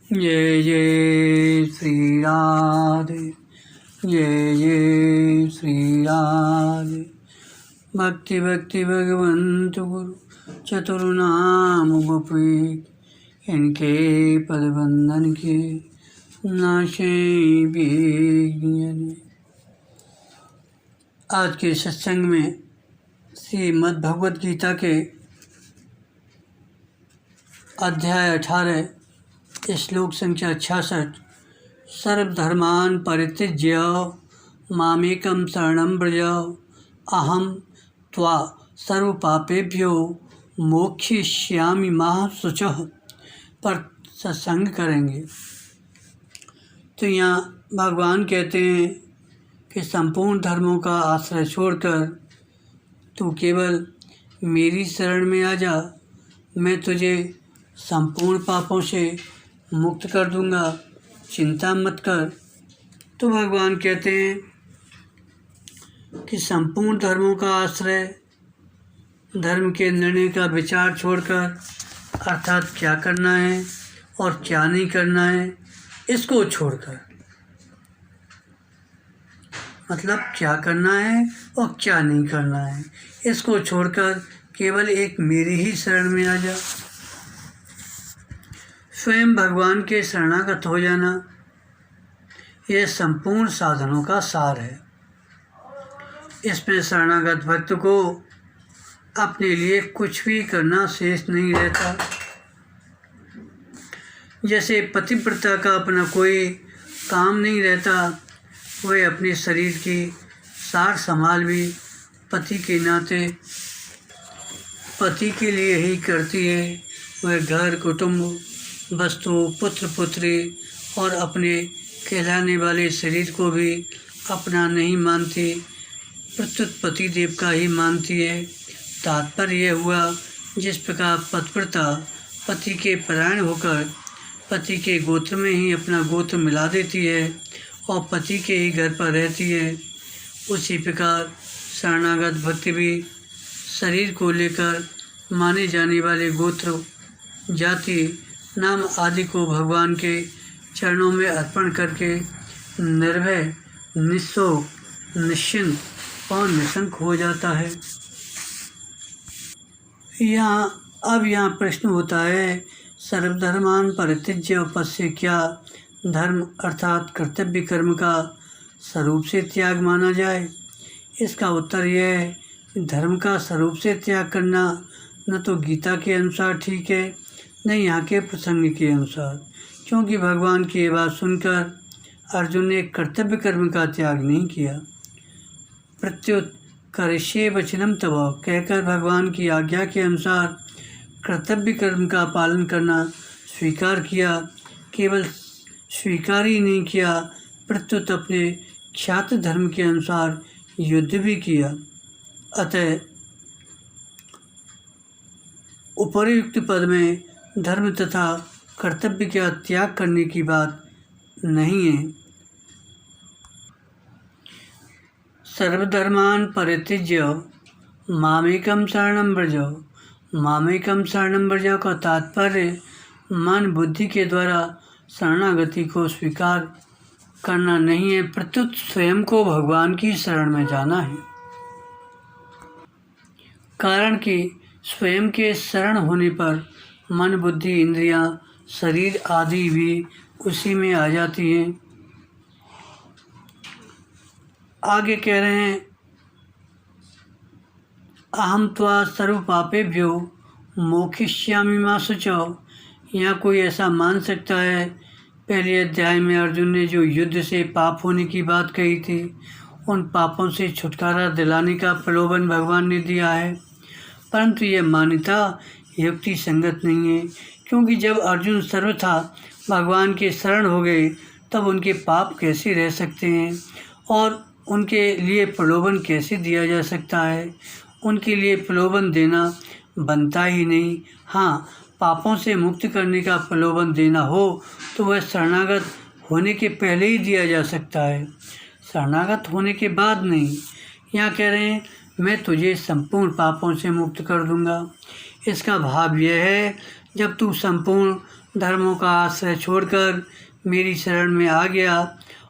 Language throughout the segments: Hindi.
जय जय श्री राधे, जय जय श्री राधे। भक्ति भक्ति भगवंत गुरु चतुर्नाम गोपी, इनके पदबंधन के नाशे विघ्न। आज के सत्संग में श्रीमद् भगवद गीता के अध्याय 18 श्लोक संख्या 66। सर्वधर्मान् परित्यज्य मामेकं शरणं व्रज अहम त्वा सर्वपापेभ्यो मोक्षयिष्यामि मा शुचः पर सत्संग करेंगे। तो यहाँ भगवान कहते हैं कि संपूर्ण धर्मों का आश्रय छोड़कर तू केवल मेरी शरण में आ जा, मैं तुझे संपूर्ण पापों से मुक्त कर दूंगा, चिंता मत कर। तो भगवान कहते हैं कि संपूर्ण धर्मों का आश्रय, धर्म के निर्णय का विचार छोड़कर अर्थात क्या करना है और क्या नहीं करना है, इसको छोड़कर, मतलब क्या करना है और क्या नहीं करना है, इसको छोड़कर केवल एक मेरी ही शरण में आ जा। स्वयं भगवान के शरणागत हो जाना, यह संपूर्ण साधनों का सार है। इसमें शरणागत भक्त को अपने लिए कुछ भी करना शेष नहीं रहता। जैसे पतिव्रता का अपना कोई काम नहीं रहता, वह अपने शरीर की सार संभाल भी पति के नाते पति के लिए ही करती है। वह घर, कुटुंब, वस्तु, पुत्र पुत्री और अपने कहलाने वाले शरीर को भी अपना नहीं मानती, प्रत्युत पति देव का ही मानती है। तात्पर्य यह हुआ, जिस प्रकार पतिव्रता पति के परायण होकर पति के गोत्र में ही अपना गोत्र मिला देती है और पति के ही घर पर रहती है, उसी प्रकार शरणागत भक्ति भी शरीर को लेकर माने जाने वाले गोत्र, जाति, नाम आदि को भगवान के चरणों में अर्पण करके निर्भय, निस्सोक, निश्चिंत और निशंक हो जाता है। यहाँ प्रश्न होता है, सर्वधर्मान् परित्यज्य पद से क्या धर्म अर्थात कर्तव्य कर्म का स्वरूप से त्याग माना जाए? इसका उत्तर यह है कि धर्म का स्वरूप से त्याग करना न तो गीता के अनुसार ठीक है, न यहाँ के प्रसंग के अनुसार, क्योंकि भगवान की ये बात सुनकर अर्जुन ने कर्तव्य कर्म का त्याग नहीं किया। प्रत्युत करिष्ये वचनम तव कहकर भगवान की आज्ञा के अनुसार कर्तव्य कर्म का पालन करना स्वीकार किया। केवल स्वीकार ही नहीं किया, प्रत्युत अपने ख्यात धर्म के अनुसार युद्ध भी किया। अतः उपर्युक्त पद में धर्म तथा कर्तव्य का त्याग करने की बात नहीं है। सर्वधर्मान् परित्यज्य मामेकं शरणं व्रज, मामेकं शरणं व्रज का तात्पर्य मन बुद्धि के द्वारा शरणागति को स्वीकार करना नहीं है, प्रत्युत स्वयं को भगवान की शरण में जाना है। कारण कि स्वयं के शरण होने पर मन, बुद्धि, इंद्रियां, शरीर आदि भी उसी में आ जाती हैं। आगे कह रहे हैं, अहम त्वा सर्व पापेभ्यो मोक्षयिष्यामि मा शुचः। यहाँ कोई ऐसा मान सकता है, पहले अध्याय में अर्जुन ने जो युद्ध से पाप होने की बात कही थी, उन पापों से छुटकारा दिलाने का प्रलोभन भगवान ने दिया है, परंतु यह मान्यता युक्ति संगत नहीं है, क्योंकि जब अर्जुन सर्वथा भगवान के शरण हो गए तब उनके पाप कैसे रह सकते हैं और उनके लिए प्रलोभन कैसे दिया जा सकता है? उनके लिए प्रलोभन देना बनता ही नहीं। हाँ, पापों से मुक्त करने का प्रलोभन देना हो तो वह शरणागत होने के पहले ही दिया जा सकता है, शरणागत होने के बाद नहीं। यहाँ कह रहे हैं, मैं तुझे संपूर्ण पापों से मुक्त कर दूंगा। इसका भाव यह है, जब तू संपूर्ण धर्मों का आश्रय छोड़कर मेरी शरण में आ गया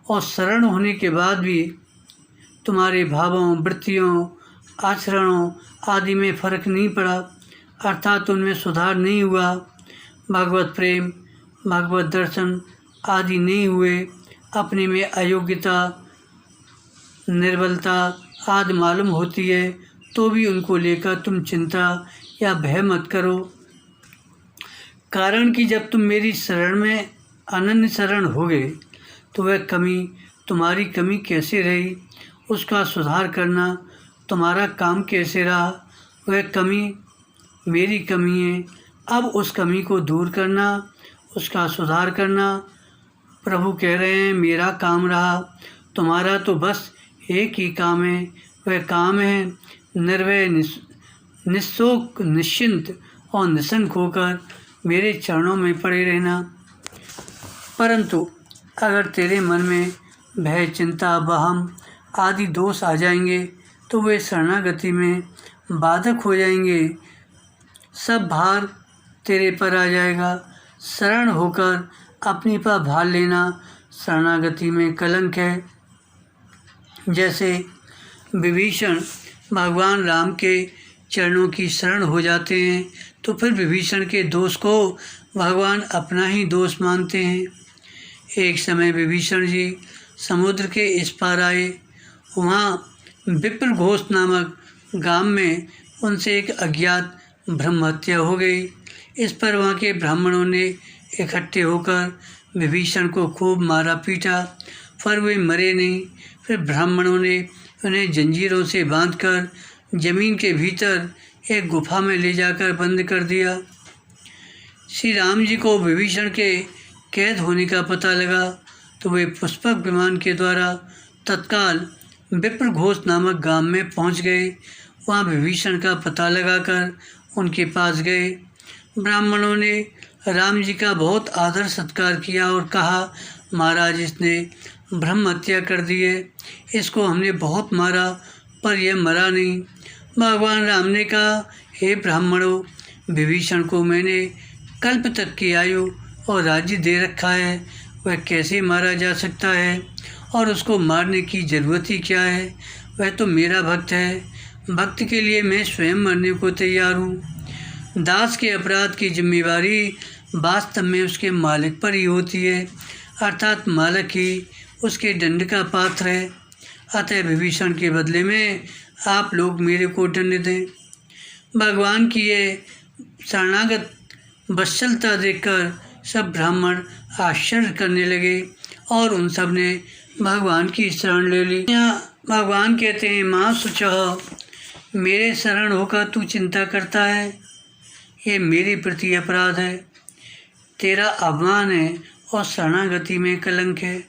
और शरण होने के बाद भी तुम्हारे भावों, वृत्तियों, आचरणों आदि में फर्क नहीं पड़ा, अर्थात उनमें सुधार नहीं हुआ, भगवत प्रेम, भगवत दर्शन आदि नहीं हुए, अपने में अयोग्यता, निर्बलता आदि मालूम होती है, तो भी उनको लेकर तुम चिंता या भय मत करो। कारण कि जब तुम मेरी शरण में अनन्य शरण हो गए तो वह कमी तुम्हारी कमी कैसे रही, उसका सुधार करना तुम्हारा काम कैसे रहा, वह कमी मेरी कमी है। अब उस कमी को दूर करना, उसका सुधार करना प्रभु कह रहे हैं मेरा काम रहा। तुम्हारा तो बस एक ही काम है, वह काम है निर्भय, निशोक, निश्चिंत और निशंक होकर मेरे चरणों में पड़े रहना। परंतु अगर तेरे मन में भय, चिंता, वहम आदि दोष आ जाएंगे तो वे शरणागति में बाधक हो जाएंगे, सब भार तेरे पर आ जाएगा। शरण होकर अपनी पर भार लेना शरणागति में कलंक है। जैसे विभीषण भगवान राम के चरणों की शरण हो जाते हैं तो फिर विभीषण के दोष को भगवान अपना ही दोष मानते हैं। एक समय विभीषण जी समुद्र के इस पार आए, वहाँ विप्रघोष नामक गांव में उनसे एक अज्ञात ब्रह्म हत्या हो गई। इस पर वहाँ के ब्राह्मणों ने इकट्ठे होकर विभीषण को खूब मारा पीटा, पर वे मरे नहीं। फिर ब्राह्मणों ने उन्हें जंजीरों से बांधकर जमीन के भीतर एक गुफा में ले जाकर बंद कर दिया। श्री राम जी को विभीषण के कैद होने का पता लगा तो वे पुष्पक विमान के द्वारा तत्काल विप्रघोष नामक गांव में पहुंच गए। वहां विभीषण का पता लगाकर उनके पास गए। ब्राह्मणों ने राम जी का बहुत आदर सत्कार किया और कहा, महाराज इसने ब्रह्म हत्या कर दी है, इसको हमने बहुत मारा पर यह मरा नहीं। भगवान राम ने कहा, हे ब्राह्मणों, विभीषण को मैंने कल्प तक की आयु और राज्य दे रखा है, वह कैसे मारा जा सकता है और उसको मारने की ज़रूरत ही क्या है, वह तो मेरा भक्त है, भक्त के लिए मैं स्वयं मरने को तैयार हूँ। दास के अपराध की जिम्मेवारी वास्तव में उसके मालिक पर ही होती है, अर्थात मालिक ही उसके दंड का पात्र है। अतः विभीषण के बदले में आप लोग मेरे को दंड दें। भगवान की ये शरणागत वत्सलता देखकर सब ब्राह्मण आश्चर्य करने लगे और उन सब ने भगवान की शरण ले ली। यहाँ भगवान कहते हैं, माँ शुचः, मेरे शरण होकर तू चिंता करता है, ये मेरे प्रति अपराध है, तेरा अपमान है और शरणागति में कलंक है।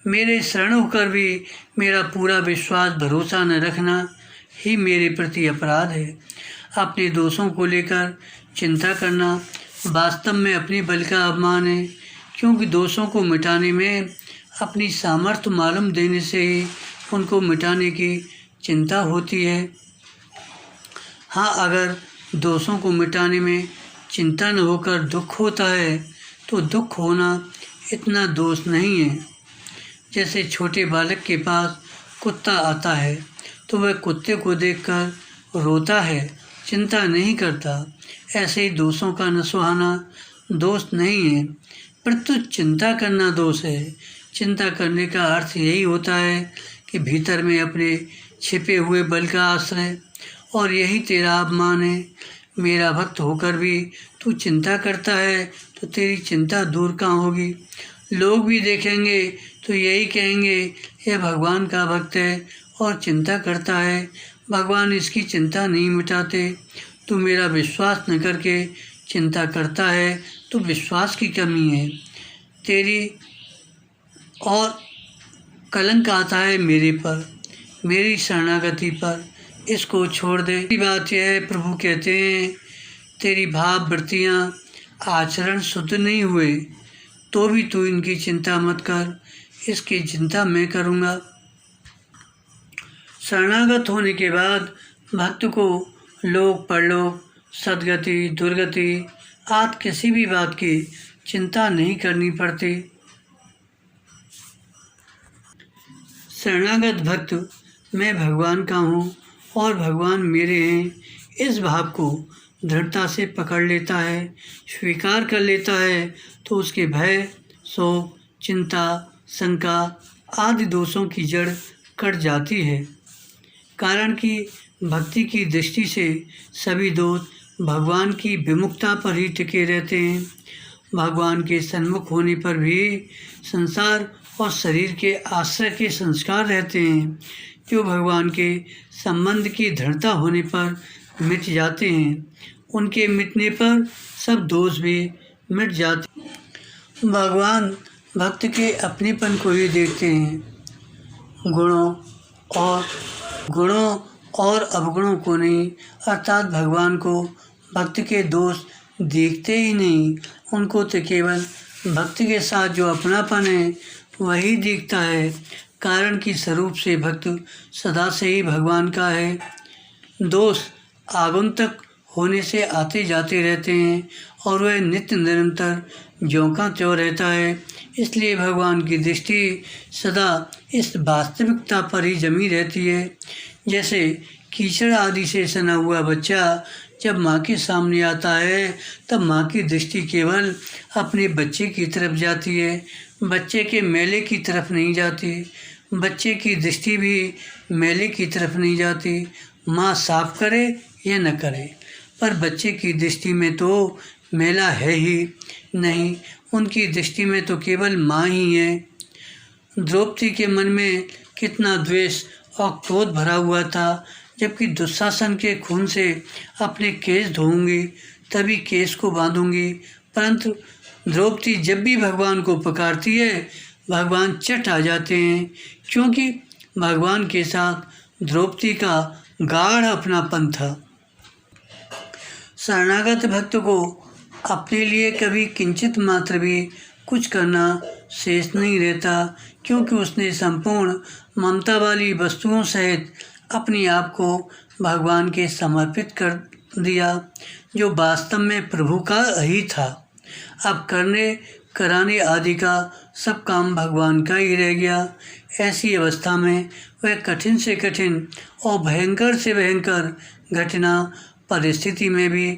मेरे शरण होकर भी मेरा पूरा विश्वास भरोसा न रखना ही मेरे प्रति अपराध है। अपने दोषों को लेकर चिंता करना वास्तव में अपने बल का अपमान है, क्योंकि दोषों को मिटाने में अपनी सामर्थ्य मालूम देने से ही उनको मिटाने की चिंता होती है। हाँ, अगर दोषों को मिटाने में चिंता न होकर दुख होता है तो दुख होना इतना दोष नहीं है। जैसे छोटे बालक के पास कुत्ता आता है तो वह कुत्ते को देखकर रोता है, चिंता नहीं करता, ऐसे ही दोषों का न सुहाना दोष नहीं है, परंतु चिंता करना दोष है। चिंता करने का अर्थ यही होता है कि भीतर में अपने छिपे हुए बल का आश्रय, और यही तेरा अपमान है। मेरा भक्त होकर भी तू चिंता करता है तो तेरी चिंता दूर कहाँ होगी। लोग भी देखेंगे तो यही कहेंगे, यह भगवान का भक्त है और चिंता करता है, भगवान इसकी चिंता नहीं मिटाते। तू मेरा विश्वास न करके चिंता करता है तो विश्वास की कमी है तेरी, और कलंक आता है मेरे पर, मेरी शरणागति पर, इसको छोड़ दे। बात यह है, प्रभु कहते हैं, तेरी भाव वृत्तियाँ आचरण शुद्ध नहीं हुए तो भी तू इनकी चिंता मत कर, इसकी चिंता मैं करूँगा। शरणागत होने के बाद भक्त को लोक परलोक, सदगति, दुर्गति आदि किसी भी बात की चिंता नहीं करनी पड़ती। शरणागत भक्त मैं भगवान का हूँ और भगवान मेरे हैं, इस भाव को दृढ़ता से पकड़ लेता है, स्वीकार कर लेता है, तो उसके भय, शोक, चिंता, शंका आदि दोषों की जड़ कट जाती है। कारण कि भक्ति की दृष्टि से सभी दोष भगवान की विमुखता पर ही टिके रहते हैं। भगवान के सन्मुख होने पर भी संसार और शरीर के आश्रय के संस्कार रहते हैं, जो भगवान के संबंध की दृढ़ता होने पर मिट जाते हैं। उनके मिटने पर सब दोष भी मिट जाते हैं। भगवान भक्त के अपनेपन को ही देखते हैं, गुणों और अवगुणों को नहीं। अर्थात भगवान को भक्त के दोष देखते ही नहीं, उनको तो केवल भक्त के साथ जो अपनापन है वही दिखता है। कारण कि स्वरूप से भक्त सदा से ही भगवान का है। दोष आगंतुक होने से आते जाते रहते हैं और वह नित्य निरंतर ज्यों का त्यों रहता है। इसलिए भगवान की दृष्टि सदा इस वास्तविकता पर ही जमी रहती है। जैसे कीचड़ आदि से सना हुआ बच्चा जब माँ के सामने आता है तब माँ की दृष्टि केवल अपने बच्चे की तरफ जाती है, बच्चे के मेले की तरफ नहीं जाती। बच्चे की दृष्टि भी मेले की तरफ नहीं जाती, माँ साफ करे या न करे, पर बच्चे की दृष्टि में तो मेला है ही नहीं, उनकी दृष्टि में तो केवल माँ ही है। द्रौपदी के मन में कितना द्वेष और क्रोध भरा हुआ था, जबकि दुशासन के खून से अपने केस धोऊंगी तभी केस को बांधूंगी, परंतु द्रौपदी जब भी भगवान को पुकारती है भगवान चट आ जाते हैं, क्योंकि भगवान के साथ द्रौपदी का गाढ़ अपनापन था। शरणागत भक्त को अपने लिए कभी किंचित मात्र भी कुछ करना शेष नहीं रहता, क्योंकि उसने संपूर्ण ममता वाली वस्तुओं सहित अपने आप को भगवान के समर्पित कर दिया, जो वास्तव में प्रभु का ही था। अब करने कराने आदि का सब काम भगवान का ही रह गया। ऐसी अवस्था में वह कठिन से कठिन और भयंकर से भयंकर घटना परिस्थिति में भी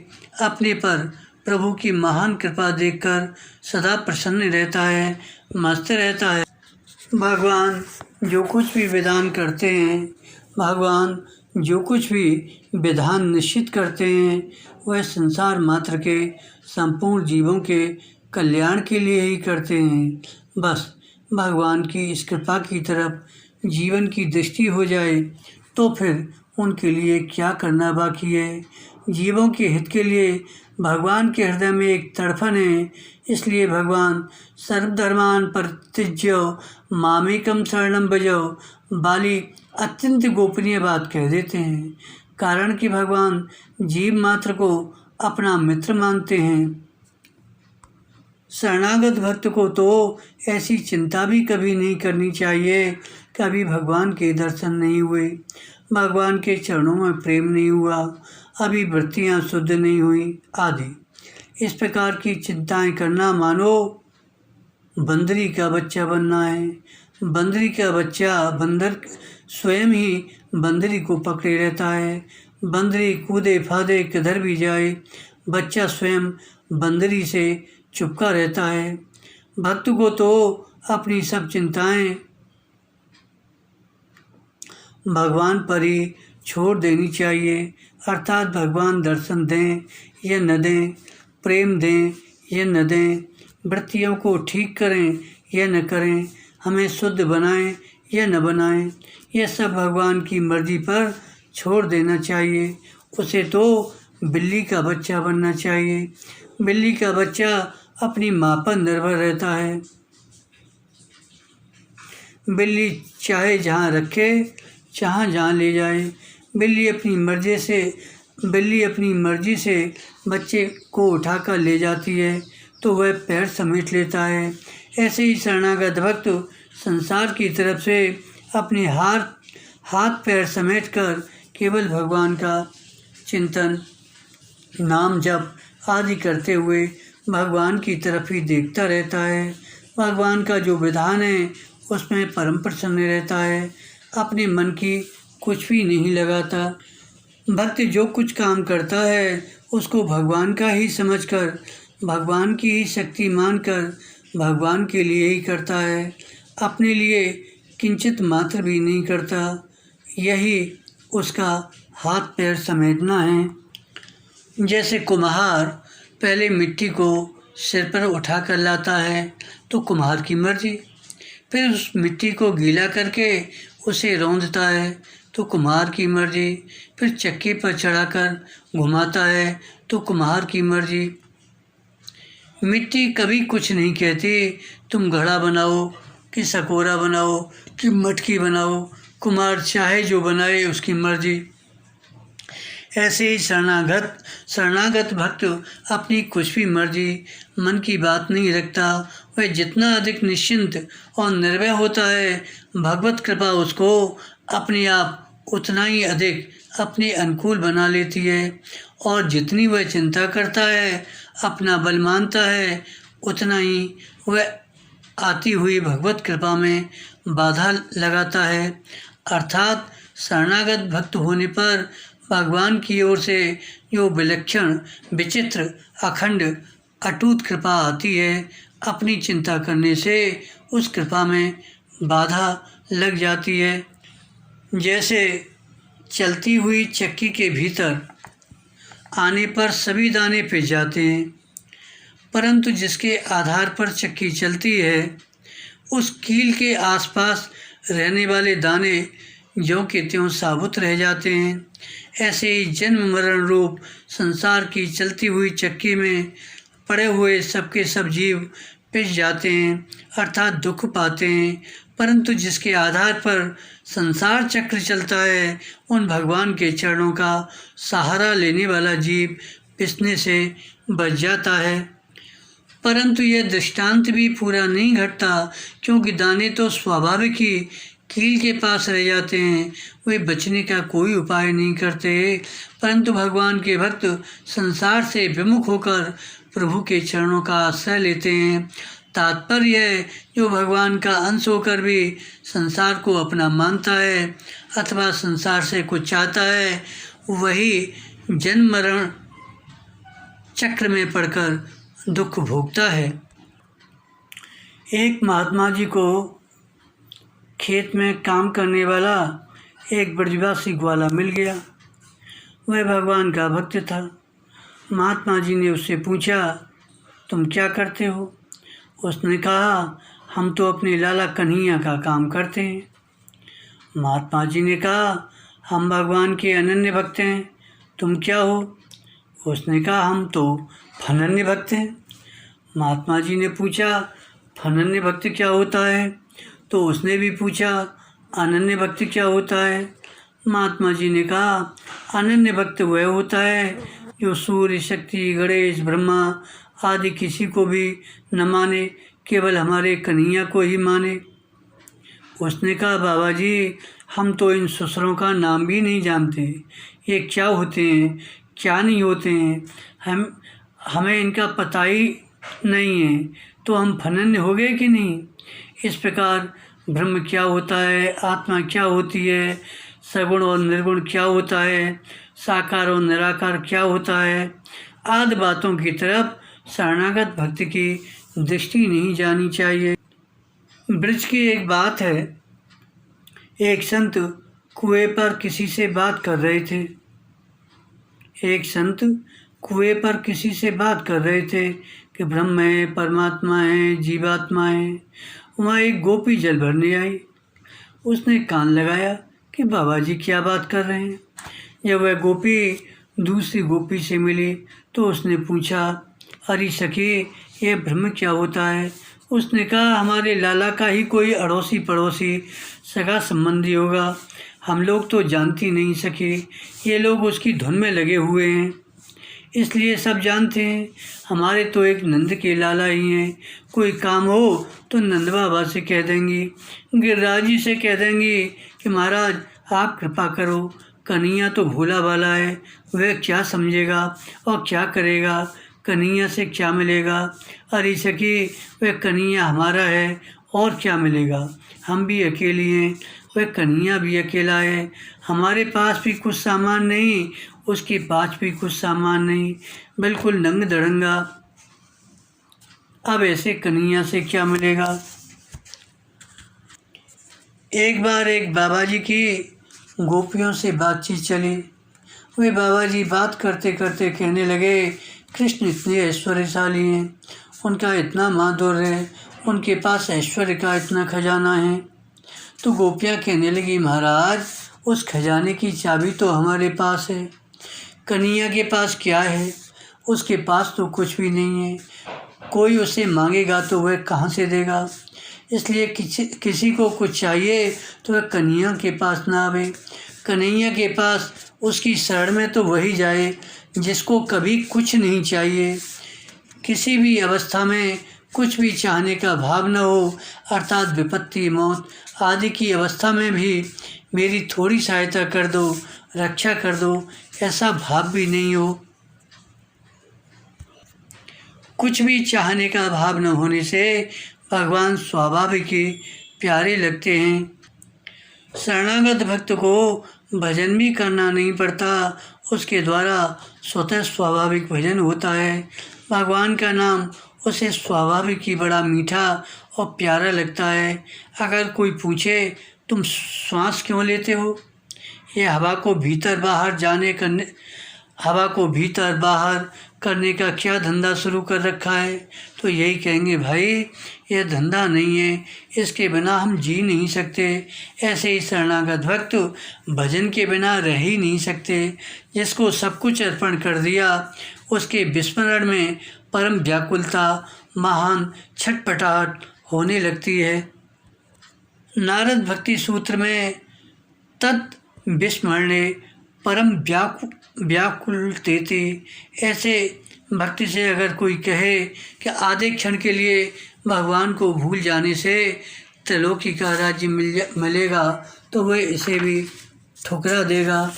अपने पर प्रभु की महान कृपा देखकर सदा प्रसन्न रहता है, मस्त रहता है। भगवान जो कुछ भी विधान करते हैं, भगवान जो कुछ भी विधान निश्चित करते हैं, वह संसार मात्र के संपूर्ण जीवों के कल्याण के लिए ही करते हैं। बस भगवान की इस कृपा की तरफ जीवन की दृष्टि हो जाए तो फिर उनके लिए क्या करना बाकी है। जीवों के हित के लिए भगवान के हृदय में एक तड़फन है, इसलिए भगवान सर्वधर्मान परित्यज्य मामेकम शरणम भजो वाली अत्यंत गोपनीय बात कह देते हैं। कारण कि भगवान जीव मात्र को अपना मित्र मानते हैं। शरणागत भक्त को तो ऐसी चिंता भी कभी नहीं करनी चाहिए, कभी भगवान के दर्शन नहीं हुए, भगवान के चरणों में प्रेम नहीं हुआ, अभी वृत्तियाँ शुद्ध नहीं हुई आदि। इस प्रकार की चिंताएं करना मानो बंदरी का बच्चा बनना है। बंदरी का बच्चा बंदर स्वयं ही बंदरी को पकड़े रहता है। बंदरी कूदे फादे किधर भी जाए, बच्चा स्वयं बंदरी से चुपका रहता है। भक्त को तो अपनी सब चिंताएं भगवान पर ही छोड़ देनी चाहिए, अर्थात भगवान दर्शन दें या न दें, प्रेम दें या न दें, वृत्तियों को ठीक करें या न करें, हमें शुद्ध बनाएं या न बनाएं, यह सब भगवान की मर्जी पर छोड़ देना चाहिए। उसे तो बिल्ली का बच्चा बनना चाहिए। बिल्ली का बच्चा अपनी माँ पर निर्भर रहता है। बिल्ली चाहे जहाँ रखे चाहे जहाँ ले जाए। बिल्ली अपनी मर्जी से बच्चे को उठाकर ले जाती है तो वह पैर समेट लेता है। ऐसे ही शरणागत भक्त संसार की तरफ से अपने हाथ पैर समेटकर केवल भगवान का चिंतन, नाम जप आदि करते हुए भगवान की तरफ ही देखता रहता है। भगवान का जो विधान है उसमें परम प्रसन्न रहता है, अपने मन की कुछ भी नहीं लगाता। भक्त जो कुछ काम करता है उसको भगवान का ही समझकर, भगवान की ही शक्ति मानकर भगवान के लिए ही करता है, अपने लिए किंचित मात्र भी नहीं करता। यही उसका हाथ पैर समेटना है। जैसे कुम्हार पहले मिट्टी को सिर पर उठा कर लाता है तो कुम्हार की मर्जी, फिर उस मिट्टी को गीला करके उसे रौंदता है तो कुम्हार की मर्जी, फिर चक्की पर चढ़ाकर घुमाता है तो कुम्हार की मर्जी। मिट्टी कभी कुछ नहीं कहती, तुम घड़ा बनाओ कि सकोरा बनाओ कि मटकी बनाओ, कुम्हार चाहे जो बनाए उसकी मर्जी। ऐसे ही शरणागत भक्त अपनी कुछ भी मर्जी, मन की बात नहीं रखता। वह जितना अधिक निश्चिंत और निर्भय होता है, भगवत कृपा उसको अपने आप उतना ही अधिक अपने अनुकूल बना लेती है। और जितनी वह चिंता करता है, अपना बल मानता है, उतना ही वह आती हुई भगवत कृपा में बाधा लगाता है। अर्थात शरणागत भक्त होने पर भगवान की ओर से जो विलक्षण, विचित्र, अखंड, अटूट कृपा आती है, अपनी चिंता करने से उस कृपा में बाधा लग जाती है। जैसे चलती हुई चक्की के भीतर आने पर सभी दाने पिस जाते हैं, परंतु जिसके आधार पर चक्की चलती है, उस कील के आसपास रहने वाले दाने ज्यों के त्यों साबुत रह जाते हैं। ऐसे ही जन्म मरण रूप संसार की चलती हुई चक्की में पड़े हुए सबके सब जीव पिस जाते हैं, अर्थात दुख पाते हैं। परंतु जिसके आधार पर संसार चक्र चलता है, उन भगवान के चरणों का सहारा लेने वाला जीव पिसने से बच जाता है। परंतु यह दृष्टांत भी पूरा नहीं घटता, क्योंकि दाने तो स्वाभाविक ही कील के पास रह जाते हैं, वे बचने का कोई उपाय नहीं करते। परंतु भगवान के भक्त संसार से विमुख होकर प्रभु के चरणों का आश्रय लेते हैं। तात्पर्य है, जो भगवान का अंश होकर भी संसार को अपना मानता है अथवा संसार से कुछ चाहता है, वही जन्म मरण चक्र में पड़कर दुख भोगता है। एक महात्मा जी को खेत में काम करने वाला एक ब्रजवासी ग्वाला मिल गया। वह भगवान का भक्त था। महात्मा जी ने उससे पूछा, तुम क्या करते हो? उसने कहा, हम तो अपने लाला कन्हैया का काम करते हैं। महात्मा जी ने कहा, हम भगवान के अनन्य भक्त हैं, तुम क्या हो? उसने कहा, हम तो फनन्य भक्त हैं। महात्मा जी ने पूछा, फनन्य भक्त क्या होता है? तो उसने भी पूछा, अनन्य भक्त क्या होता है? महात्मा जी ने कहा, अनन्य भक्त वह होता है जो सूर्य, शक्ति, गणेश, ब्रह्मा आदि किसी को भी न माने, केवल हमारे कन्हैया को ही माने। उसने कहा, बाबा जी, हम तो इन ससुरों का नाम भी नहीं जानते, ये क्या होते हैं, क्या नहीं होते हैं, हमें इनका पता ही नहीं है, तो हम फनन्य हो गए कि नहीं? इस प्रकार ब्रह्म क्या होता है, आत्मा क्या होती है, सगुण और निर्गुण क्या होता है, साकार और निराकार क्या होता है, आदि बातों की तरफ शरणागत भक्त की दृष्टि नहीं जानी चाहिए। ब्रज की एक बात है, एक संत कुएं पर किसी से बात कर रहे थे। एक संत कुएं पर किसी से बात कर रहे थे कि ब्रह्म है, परमात्मा है, जीवात्मा है। वहाँ एक गोपी जल भरने आई। उसने कान लगाया कि बाबा जी क्या बात कर रहे हैं। जब वह गोपी दूसरी गोपी से मिली तो उसने पूछा, अरे सखी, ये ब्रह्म क्या होता है? उसने कहा, हमारे लाला का ही कोई अड़ोसी पड़ोसी सगा संबंधी होगा, हम लोग तो जानती नहीं सके, ये लोग उसकी धुन में लगे हुए हैं, इसलिए सब जानते हैं। हमारे तो एक नंद के लाला ही हैं, कोई काम हो तो नंद बाबा से कह देंगी, गिरिराज जी से कह देंगी कि महाराज आप कृपा करो, कन्हैया तो भोला भाला है, वह क्या समझेगा और क्या करेगा, कन्हैया से क्या मिलेगा? अरे सखी, वह कन्हैया हमारा है और क्या मिलेगा? हम भी अकेले हैं, वह कन्हैया भी अकेला है। हमारे पास भी कुछ सामान नहीं, उसके पास भी कुछ सामान नहीं, बिल्कुल नंग दड़ंगा। अब ऐसे कन्हैया से क्या मिलेगा? एक बार एक बाबा जी की गोपियों से बातचीत चली। वे बाबा जी बात करते करते कहने लगे, कृष्ण इतने ऐश्वर्यशाली हैं, उनका इतना माधुर्य है, उनके पास ऐश्वर्य का इतना खजाना है। तो गोपियाँ कहने लगी, महाराज उस खजाने की चाबी तो हमारे पास है, कन्हैया के पास क्या है? उसके पास तो कुछ भी नहीं है, कोई उसे मांगेगा तो वह कहाँ से देगा? इसलिए किसी को कुछ चाहिए तो वह कन्हैया के पास ना आवे, कन्हैया के पास उसकी शरण में तो वही जाए जिसको कभी कुछ नहीं चाहिए, किसी भी अवस्था में कुछ भी चाहने का भाव न हो, अर्थात विपत्ति मौत आदि की अवस्था में भी मेरी थोड़ी सहायता कर दो, रक्षा कर दो, ऐसा भाव भी नहीं हो। कुछ भी चाहने का भाव न होने से भगवान स्वाभाविक ही प्यारे लगते हैं। शरणागत भक्त को भजन भी करना नहीं पड़ता, उसके द्वारा स्वतः स्वाभाविक भजन होता है। भगवान का नाम उसे स्वाभाविक ही बड़ा मीठा और प्यारा लगता है। अगर कोई पूछे तुम श्वास क्यों लेते हो, ये हवा को भीतर बाहर करने का क्या धंधा शुरू कर रखा है? तो यही कहेंगे, भाई यह धंधा नहीं है, इसके बिना हम जी नहीं सकते। ऐसे ही शरणागत भक्त भजन के बिना रह ही नहीं सकते। जिसको सब कुछ अर्पण कर दिया, उसके विस्मरण में परम व्याकुलता, महान छटपटाहट होने लगती है। नारद भक्ति सूत्र में तत् विस्मरणे परम व्याकुलतेति, ऐसे भक्ति से अगर कोई कहे कि आधे क्षण के लिए भगवान को भूल जाने से त्रिलोकी का राज्य मिलेगा, तो वह इसे भी ठुकरा देगा।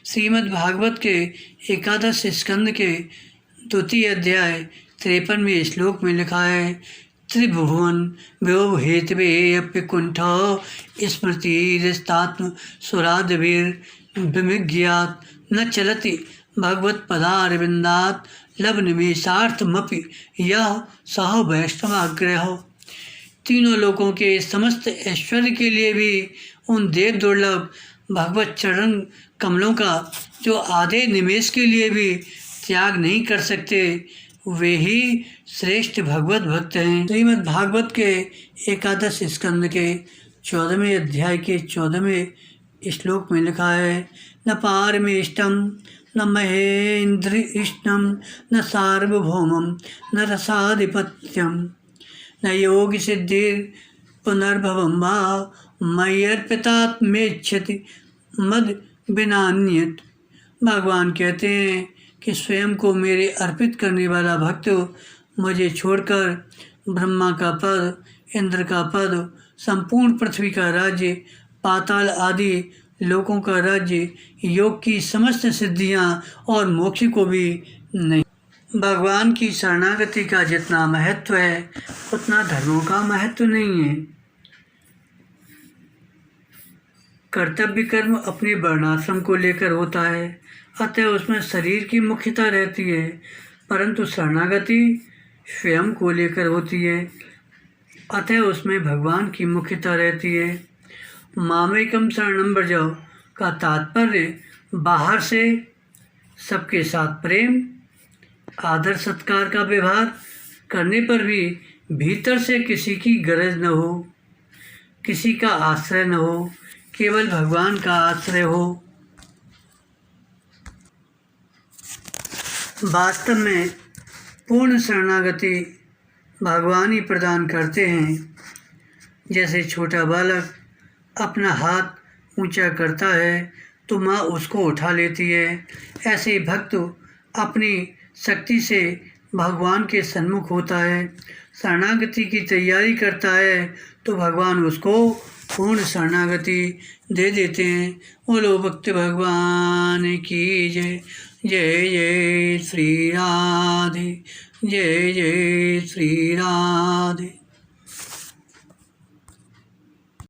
श्रीमद् भागवत के एकादश स्कंद के द्वितीय अध्याय 53वें श्लोक में लिखा है, त्रिभुवन व्योहेतवे अप्यकुंठ स्मृतिरिस्तात्म सुरादिभिर्विमिज्ञात न चलति भगवत्पदारविन्दात् लवनिमेषार्थमपि यः सह वैष्णवाग्रह। तीनों लोकों के समस्त ऐश्वर्य के लिए भी उन देव दुर्लभ भगवत चरण कमलों का जो आधे निमेष के लिए भी त्याग नहीं कर सकते, वे ही श्रेष्ठ भगवत भक्त हैं। श्रीमद् भागवत के एकादश स्कंद के 14वें अध्याय के 14वें श्लोक में लिखा है, न पारमेष्टम न महेन्द्रिष्टम न सार्वभौमम न रसाधिपत्यम न योग सिद्धिर पुनर्भवम वा मय्यर्पितात्मेच्छति मद बिनान्यत। भगवान कहते हैं कि स्वयं को मेरे अर्पित करने वाला भक्त मुझे छोड़कर ब्रह्मा का पद, इंद्र का पद, संपूर्ण पृथ्वी का राज्य, पाताल आदि लोकों का राज्य, योग की समस्त सिद्धियां और मोक्ष को भी नहीं। भगवान की शरणागति का जितना महत्व है, उतना धर्मों का महत्व नहीं है। कर्तव्य कर्म अपने वर्णाश्रम को लेकर होता है, अतः उसमें शरीर की मुख्यता रहती है, परंतु शरणागति स्वयं को लेकर होती है, अतः उसमें भगवान की मुख्यता रहती है। मामेकम शरणम व्रज का तात्पर्य बाहर से सबके साथ प्रेम, आदर सत्कार का व्यवहार करने पर भी भीतर से किसी की गरज न हो, किसी का आश्रय न हो, केवल भगवान का आश्रय हो। वास्तव में पूर्ण शरणागति भगवान ही प्रदान करते हैं। जैसे छोटा बालक अपना हाथ ऊंचा करता है तो माँ उसको उठा लेती है, ऐसे ही भक्त अपनी शक्ति से भगवान के सन्मुख होता है, शरणागति की तैयारी करता है तो भगवान उसको पूर्ण शरणागति दे देते हैं। बोलो भक्त भगवान की जय। जय जय श्री राधे, जय जय श्री राधे।